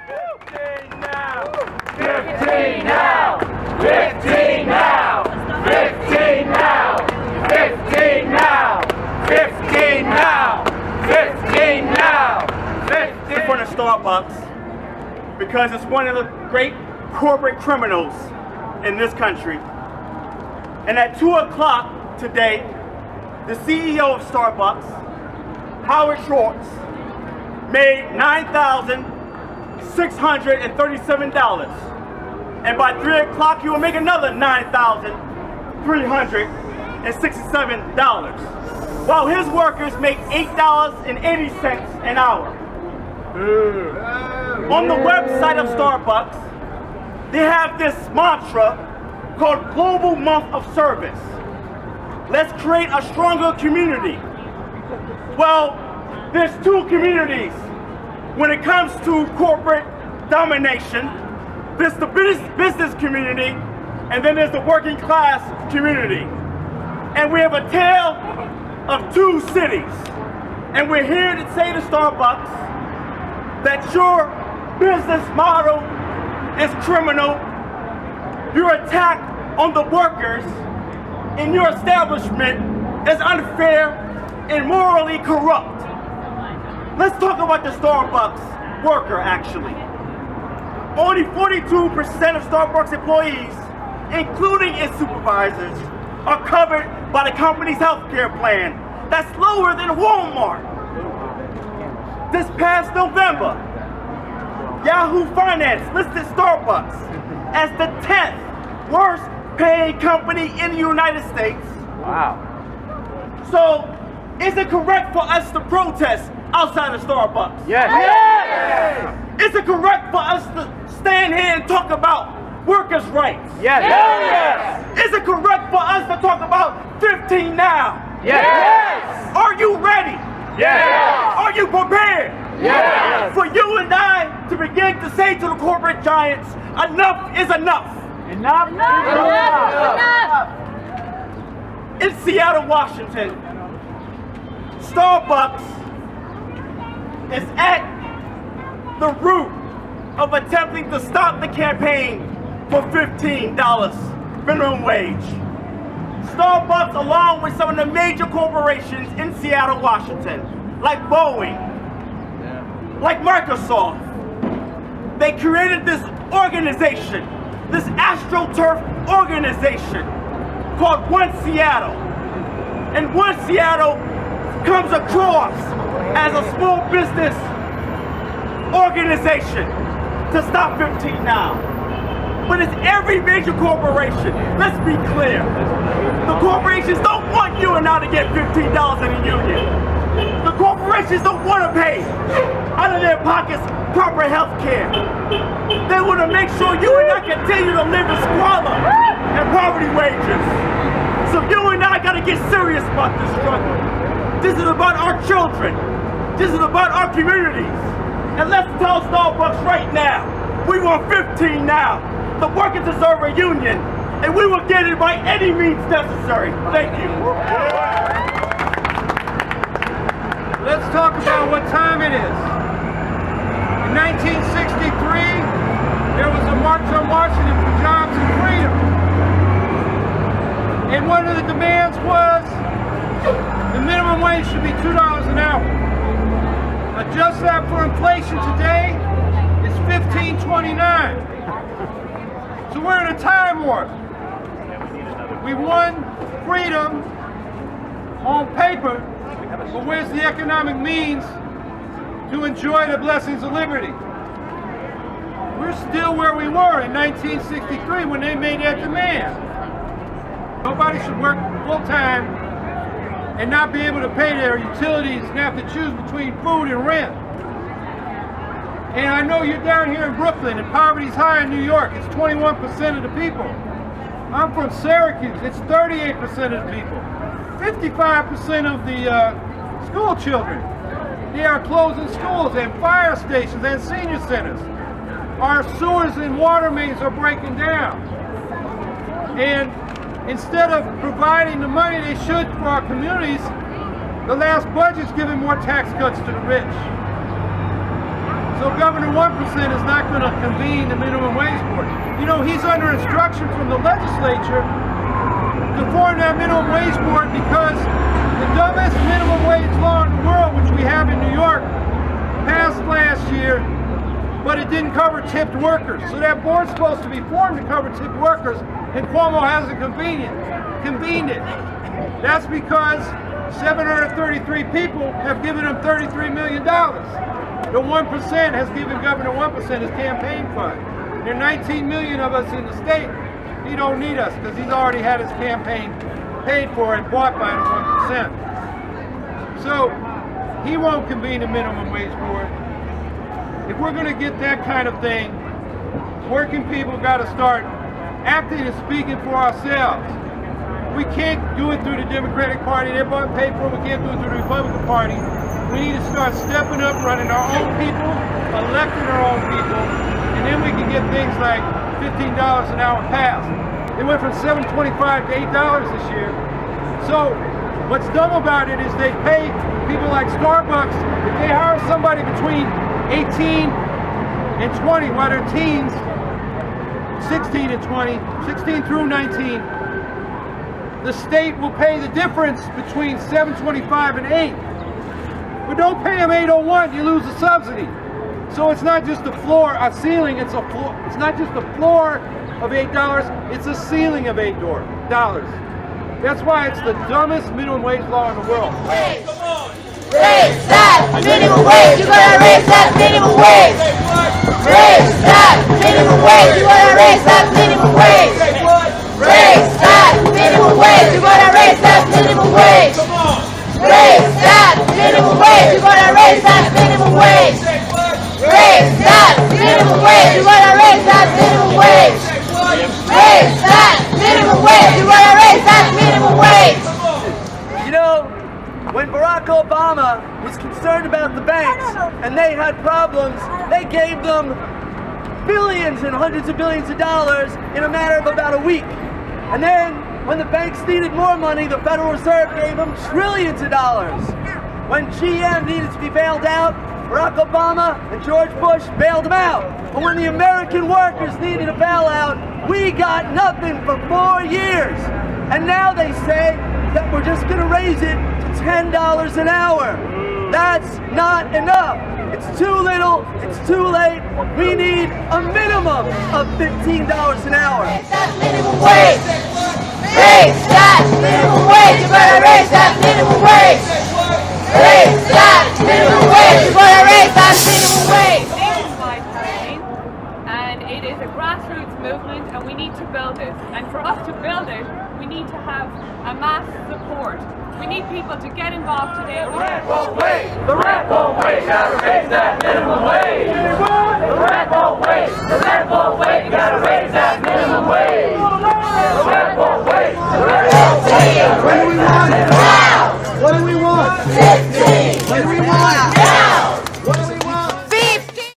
15 now! 15 now! 15 now! 15 now! 15 now! 15 now! 15 now! 15 in front of Starbucks because it's one of the great corporate criminals in this country. And at 2 o'clock today, the CEO of Starbucks, Howard Schultz, made $9,637. And by 3 o'clock, he will make another $9,367, while his workers make $8.80 an hour. On the website of Starbucks, they have this mantra called Global Month of Service. Let's create a stronger community. Well, there's two communities when it comes to corporate domination. There's the business community, and then there's the working class community. And we have a tale of two cities. And we're here to say to Starbucks that your business model is criminal. Your attack on the workers in your establishment is unfair and morally corrupt. Let's talk about the Starbucks worker, actually. Only 42% of Starbucks employees, including its supervisors, are covered by the company's health care plan. That's lower than Walmart. This past November, Yahoo Finance listed Starbucks as the 10th worst paying company in the United States. Wow. So, is it correct for us to protest outside of Starbucks? Yes. Yes. Is it correct for us to stand here and talk about workers' rights? Yes. Yes. Is it correct for us to talk about 15 now? Yes. Yes. Are you ready? Yes. Are you prepared? Yes. For you and I to begin to say to the corporate giants, enough is enough. Enough. Enough. Enough. In Seattle, Washington, Starbucks is at the root of attempting to stop the campaign for $15 minimum wage. Starbucks, along with some of the major corporations in Seattle, Washington, like Boeing, like Microsoft, they created this organization, this AstroTurf organization called One Seattle. And One Seattle comes across as a small business organization to stop 15 now. But it's every major corporation. Let's be clear. The corporations don't want you and I to get $15 in a union. The corporations don't want to pay out of their pockets proper health care. They want to make sure you and I continue to live in squalor and poverty wages. So you and I got to get serious about this struggle. This is about our children. This is about our communities. And let's tell Starbucks right now, we want 15 now. The workers deserve a union, and we will get it by any means necessary. Thank you. Let's talk about what time it is. In 1963, there was a march on Washington for jobs and freedom. And one of the demands was the minimum wage should be $2 an hour. Adjust that for inflation today, it's $15.29. So we're in a time warp. We won freedom on paper, but where's the economic means to enjoy the blessings of liberty? We're still where we were in 1963 when they made that demand. Nobody should work full-time and not be able to pay their utilities and have to choose between food and rent. And I know you're down here in Brooklyn and poverty's high in New York. It's 21% of the people. I'm from Syracuse. It's 38% of the people. 55% of the school children. They are closing schools and fire stations and senior centers. Our sewers and water mains are breaking down. And instead of providing the money they should for our communities, the last budget's giving more tax cuts to the rich. So Governor 1% is not going to convene the minimum wage board. You know, he's under instruction from the legislature to form that minimum wage board because the dumbest minimum wage law in the world, which we have in New York, passed last year, but it didn't cover tipped workers. So that board's supposed to be formed to cover tipped workers, and Cuomo hasn't convened it. That's because 733 people have given him $33 million. The 1% has given Governor 1% his campaign fund. There are 19 million of us in the state. He don't need us because he's already had his campaign paid for and bought by the 1%. So he won't convene a minimum wage board. If we're going to get that kind of thing, working people got to start acting and speaking for ourselves. We can't do it through the Democratic Party. They're bought and paid for. We can't do it through the Republican Party. We need to start stepping up, running our own people, electing our own people, and then we can get things like $15 an hour passed. They went from $7.25 to $8 this year. So what's dumb about it is they pay people like Starbucks, if they hire somebody between 18 and 20 while they're teens, 16 and 20, 16 through 19, the state will pay the difference between $7.25 and $8. But don't pay them $8.01, you lose the subsidy. So it's not just a floor, a ceiling, it's a floor. It's not just a floor of $8, it's a ceiling of $8. That's why it's the dumbest minimum wage law in the world. Raise that minimum wage. You gotta raise that minimum wage. Raise that minimum wage. You gotta raise that minimum wage. Raise that minimum wage. You gotta raise that minimum wage. Raise that minimum wage. You gotta raise that minimum wage. Raise that minimum wage. You gotta raise that minimum wage. Raise that minimum wage. You gotta raise that minimum wage. You know, when Barack Obama was concerned about the banks and they had problems, they gave them billions and hundreds of billions of dollars in a matter of about a week. And then when the banks needed more money, the Federal Reserve gave them trillions of dollars. When GM needed to be bailed out, Barack Obama and George Bush bailed them out. But when the American workers needed a bailout, we got nothing for 4 years. And now they say that we're just going to raise it to $10 an hour. That's not enough. It's too little, it's too late. We need a minimum of $15 an hour. Raise that minimum wage. Raise that minimum wage. You gotta raise that minimum wage. Raise that minimum wage. You gotta raise that minimum wage. Nationwide campaign, and it is a grassroots movement, and we need to build it. And for us to build it, we need to have a mass support. We need people to get involved today. The rent won't wait. The rent won't wait. Gotta raise that minimum wage. The rent won't wait. The rent won't wait. You gotta raise that minimum wage. The rent won't wait. The rent won't wait. What do we want? Now. What do we want? 15. What do we want?